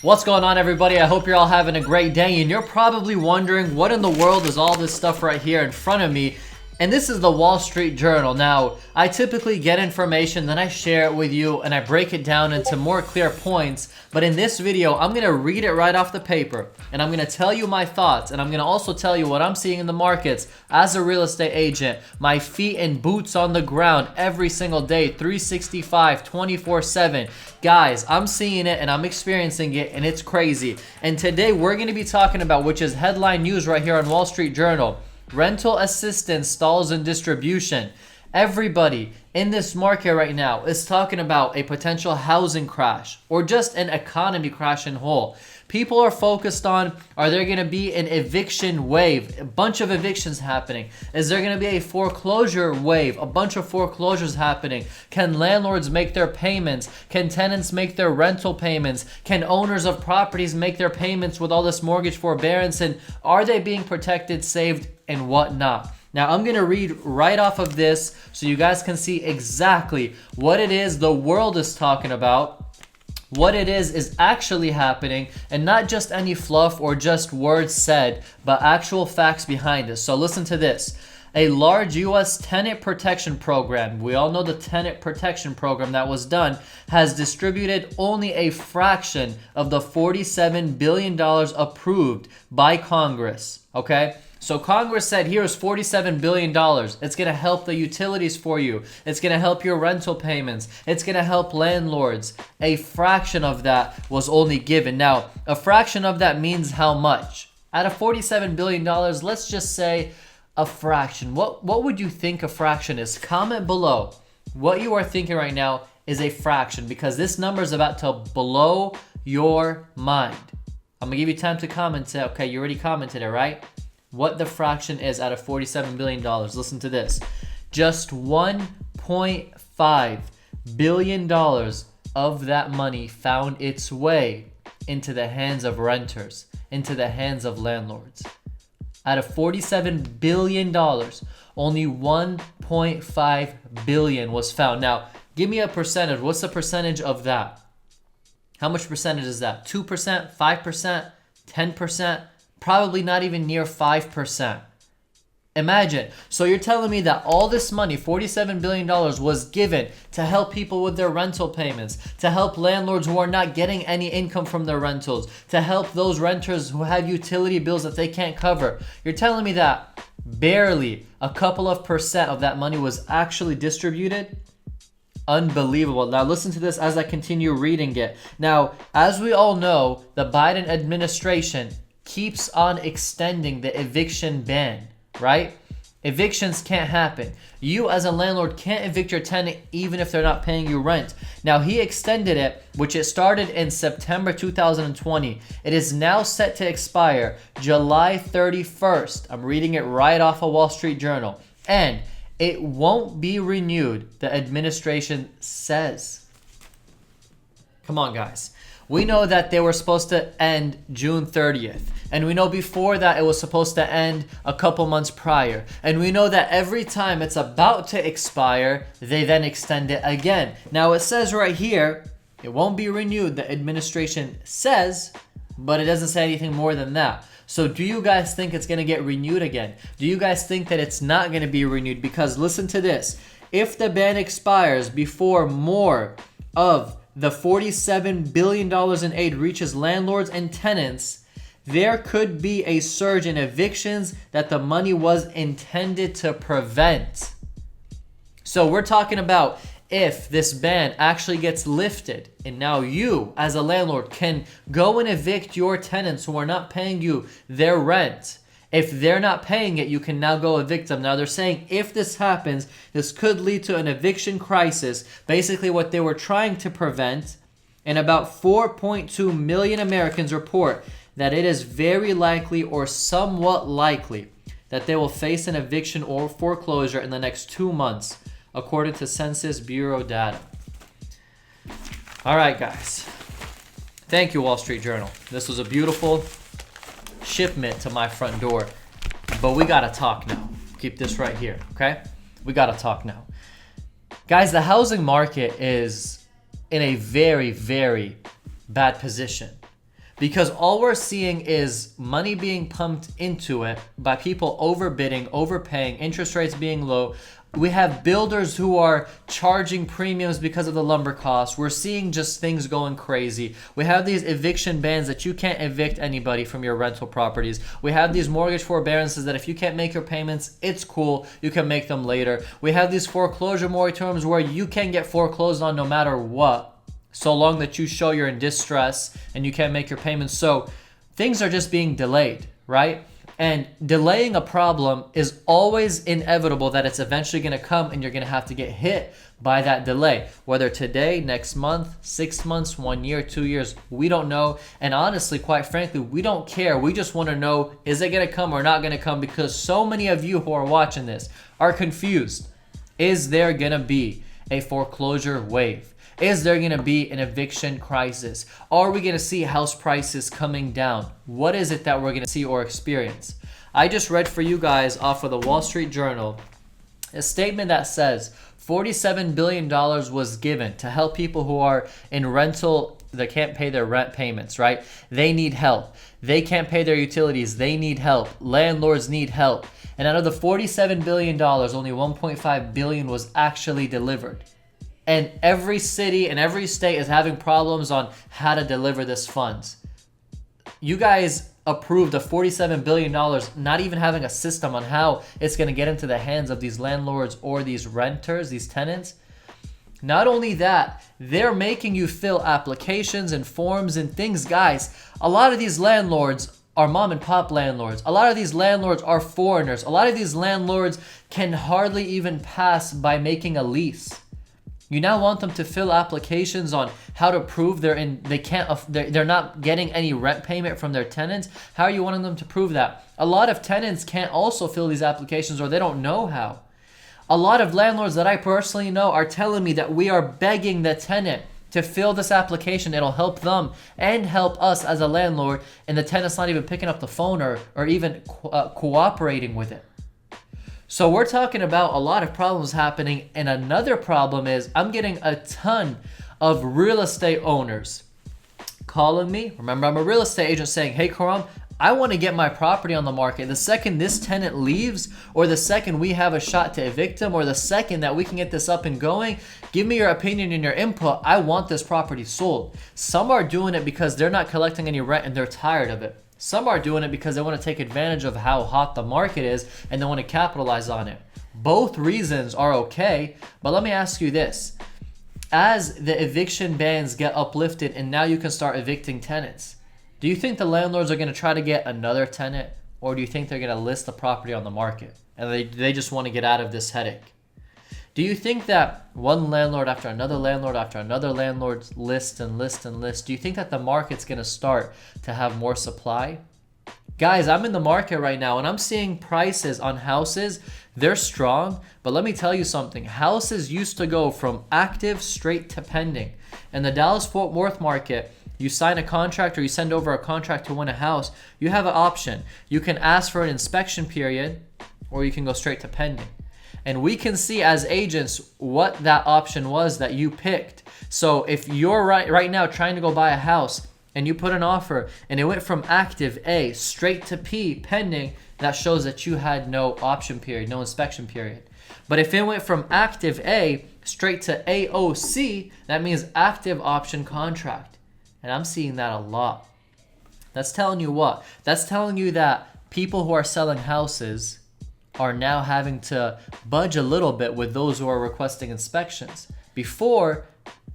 What's going on, everybody? I hope you're all having a great day, and you're probably wondering what in the world is all this stuff right here in front of me. And this is the Wall Street Journal. Now, I typically get information, then I share it with you, and I break it down into more clear points. But in this video, I'm going to read it right off the paper, and I'm going to tell you my thoughts, and I'm going to also tell you what I'm seeing in the markets as a real estate agent, my feet and boots on the ground every single day, 365, 24/7. Guys, I'm seeing it, and I'm experiencing it, and it's crazy. And today, we're going to be talking about, which is headline news right here on Wall Street Journal, rental assistance stalls in distribution. Everybody in this market right now is talking about a potential housing crash or just an economy crash in whole. People are focused on, are there going to be an eviction wave? A bunch of evictions happening. Is there going to be a foreclosure wave? A bunch of foreclosures happening. Can landlords make their payments? Can tenants make their rental payments? Can owners of properties make their payments with all this mortgage forbearance? And are they being protected, saved, and whatnot? Now, I'm going to read right off of this so you guys can see exactly what it is the world is talking about, what it is actually happening, and not just any fluff or just words said, but actual facts behind it. So listen to this. A large U.S. tenant protection program, we all know the tenant protection program that was done, has distributed only a fraction of the $47 billion approved by Congress, okay? So Congress said, here's $47 billion. It's going to help the utilities for you. It's going to help your rental payments. It's going to help landlords. A fraction of that was only given. Now, a fraction of that means how much? Out of $47 billion, let's just say a fraction. What would you think a fraction is? Comment below what you are thinking right now is a fraction, because this number is about to blow your mind. I'm going to give you time to comment. Okay, you already commented it, right? What the fraction is out of $47 billion. Listen to this. Just $1.5 billion of that money found its way into the hands of renters, into the hands of landlords. Out of $47 billion, only $1.5 billion was found. Now, give me a percentage. What's the percentage of that? How much percentage is that? 2%, 5%, 10%? Probably not even near 5%. Imagine. So you're telling me that all this money, $47 billion, was given to help people with their rental payments, to help landlords who are not getting any income from their rentals, to help those renters who have utility bills that they can't cover. You're telling me that barely a couple of percent of that money was actually distributed? Unbelievable. Now listen to this as I continue reading it. Now, as we all know, the Biden administration keeps on extending the eviction ban, right? Evictions can't happen. You as a landlord can't evict your tenant even if they're not paying you rent. Now he extended it, which it started in September 2020. It is now set to expire July 31st. I'm reading it right off of Wall Street Journal. And it won't be renewed, the administration says. Come on, guys. We know that they were supposed to end June 30th. And we know before that it was supposed to end a couple months prior. And we know that every time it's about to expire, they then extend it again. Now it says right here, it won't be renewed, the administration says, but it doesn't say anything more than that. So do you guys think it's going to get renewed again? Do you guys think that it's not going to be renewed? Because listen to this. If the ban expires before more of the $47 billion in aid reaches landlords and tenants, there could be a surge in evictions that the money was intended to prevent. So we're talking about if this ban actually gets lifted and now you as a landlord can go and evict your tenants who are not paying you their rent. If they're not paying it, you can now go evict them. Now they're saying if this happens, this could lead to an eviction crisis, basically what they were trying to prevent. And about 4.2 million Americans report that it is very likely or somewhat likely that they will face an eviction or foreclosure in the next 2 months, according to Census Bureau data. All right, guys. Thank you, Wall Street Journal. This was a beautiful shipment to my front door. But we gotta talk now. Keep this right here, okay? We gotta talk now. Guys, the housing market is in a very, very bad position. because all we're seeing is money being pumped into it by people overbidding, overpaying, interest rates being low. We have builders who are charging premiums because of the lumber costs. We're seeing just things going crazy. We have these eviction bans that you can't evict anybody from your rental properties. We have these mortgage forbearances that if you can't make your payments, it's cool. You can make them later. We have these foreclosure moratoriums where you can get foreclosed on no matter what, so long that you show you're in distress and you can't make your payments. So things are just being delayed, right? And delaying a problem is always inevitable that it's eventually going to come and you're going to have to get hit by that delay. Whether today, next month, 6 months, 1 year, 2 years, we don't know. And honestly, quite frankly, we don't care. We just want to know, is it going to come or not going to come? Because so many of you who are watching this are confused. Is there going to be a foreclosure wave? Is there going to be an eviction crisis? Are we going to see house prices coming down? What is it that we're going to see or experience? I just read for you guys off of the Wall Street Journal a statement that says $47 billion was given to help people who are in rental that can't pay their rent payments, right? They need help. They can't pay their utilities. They need help. Landlords need help. And out of the $47 billion, only $1.5 billion was actually delivered. And every city and every state is having problems on how to deliver this funds. You guys approved of $47 billion, not even having a system on how it's going to get into the hands of these landlords or these renters, these tenants. Not only that, they're making you fill applications and forms and things. Guys, a lot of these landlords are mom and pop landlords. A lot of these landlords are foreigners. A lot of these landlords can hardly even pass by making a lease. You now want them to fill applications on how to prove they're not getting any rent payment from their tenants. How are you wanting them to prove that? A lot of tenants can't also fill these applications, or they don't know how. A lot of landlords that I personally know are telling me that we are begging the tenant to fill this application. It'll help them and help us as a landlord, and the tenant's not even picking up the phone or even cooperating with it. So we're talking about a lot of problems happening, and another problem is I'm getting a ton of real estate owners calling me. Remember, I'm a real estate agent, saying, hey, Karam, I want to get my property on the market. The second this tenant leaves, or the second we have a shot to evict them, or the second that we can get this up and going, give me your opinion and your input. I want this property sold. Some are doing it because they're not collecting any rent and they're tired of it. Some are doing it because they want to take advantage of how hot the market is and they want to capitalize on it. Both reasons are okay, but let me ask you this. As the eviction bans get uplifted and now you can start evicting tenants, do you think the landlords are going to try to get another tenant, or do you think they're going to list the property on the market and they just want to get out of this headache? Do you think that one landlord after another landlord list and list and list, do you think that the market's going to start to have more supply? Guys, I'm in the market right now and I'm seeing prices on houses. They're strong, but let me tell you something. Houses used to go from active straight to pending. In the Dallas-Fort Worth market, you sign a contract or you send over a contract to win a house, you have an option. You can ask for an inspection period, or you can go straight to pending. And we can see as agents what that option was that you picked. So if you're right now trying to go buy a house and you put an offer and it went from active A straight to P pending, that shows that you had no option period, no inspection period. But if it went from active A straight to AOC, that means active option contract. And I'm seeing that a lot. That's telling you what? That's telling you that people who are selling houses are now having to budge a little bit with those who are requesting inspections. Before,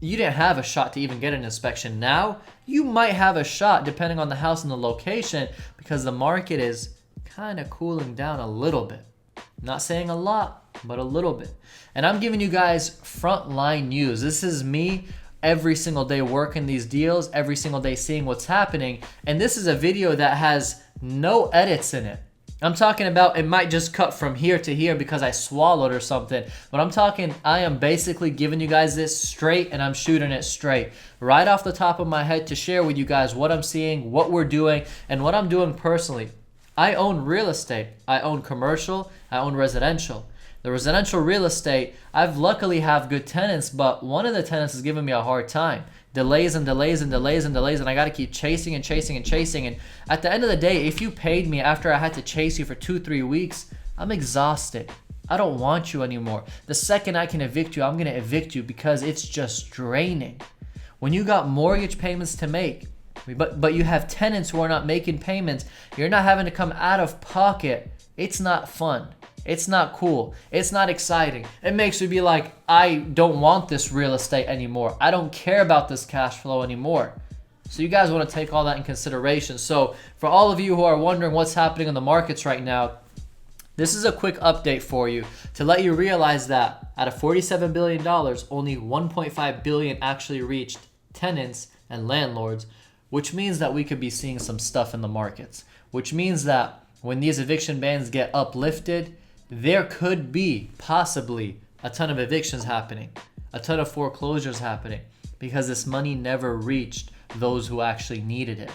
you didn't have a shot to even get an inspection. Now, you might have a shot depending on the house and the location, because the market is kind of cooling down a little bit. I'm not saying a lot, but a little bit. And I'm giving you guys frontline news. This is me every single day working these deals, every single day seeing what's happening. And this is a video that has no edits in it. I'm talking about, it might just cut from here to here because I swallowed or something. But I'm talking, I am basically giving you guys this straight and I'm shooting it straight. Right off the top of my head to share with you guys what I'm seeing, what we're doing, and what I'm doing personally. I own real estate. I own commercial. I own residential. The residential real estate, I've luckily have good tenants, but one of the tenants is giving me a hard time. Delays and delays and delays and delays, and I got to keep chasing and chasing and chasing. And at the end of the day, if you paid me after I had to chase you for 2-3 weeks, I'm exhausted. I don't want you anymore. The second I can evict you, I'm going to evict you because it's just draining. When you got mortgage payments to make, but you have tenants who are not making payments, you're not having to come out of pocket. It's not fun. It's not cool. It's not exciting. It makes you be like, I don't want this real estate anymore. I don't care about this cash flow anymore. So you guys want to take all that in consideration. So for all of you who are wondering what's happening in the markets right now, this is a quick update for you to let you realize that out of $47 billion, only $1.5 billion actually reached tenants and landlords, which means that we could be seeing some stuff in the markets, which means that when these eviction bans get uplifted, there could be possibly a ton of evictions happening, a ton of foreclosures happening, because this money never reached those who actually needed it.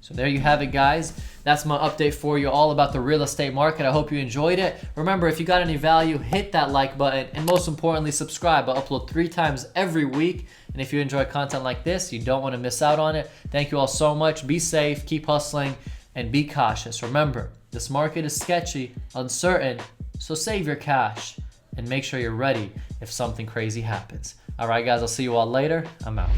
So there you have it, guys. That's my update for you all about the real estate market. I hope you enjoyed it. Remember, if you got any value, hit that like button, and most importantly, subscribe. I upload 3 times every week, and if you enjoy content like this, you don't want to miss out on it. Thank you all so much. Be safe, keep hustling, and be cautious. Remember, this market is sketchy, uncertain, so save your cash and make sure you're ready if something crazy happens. All right, guys, I'll see you all later. I'm out.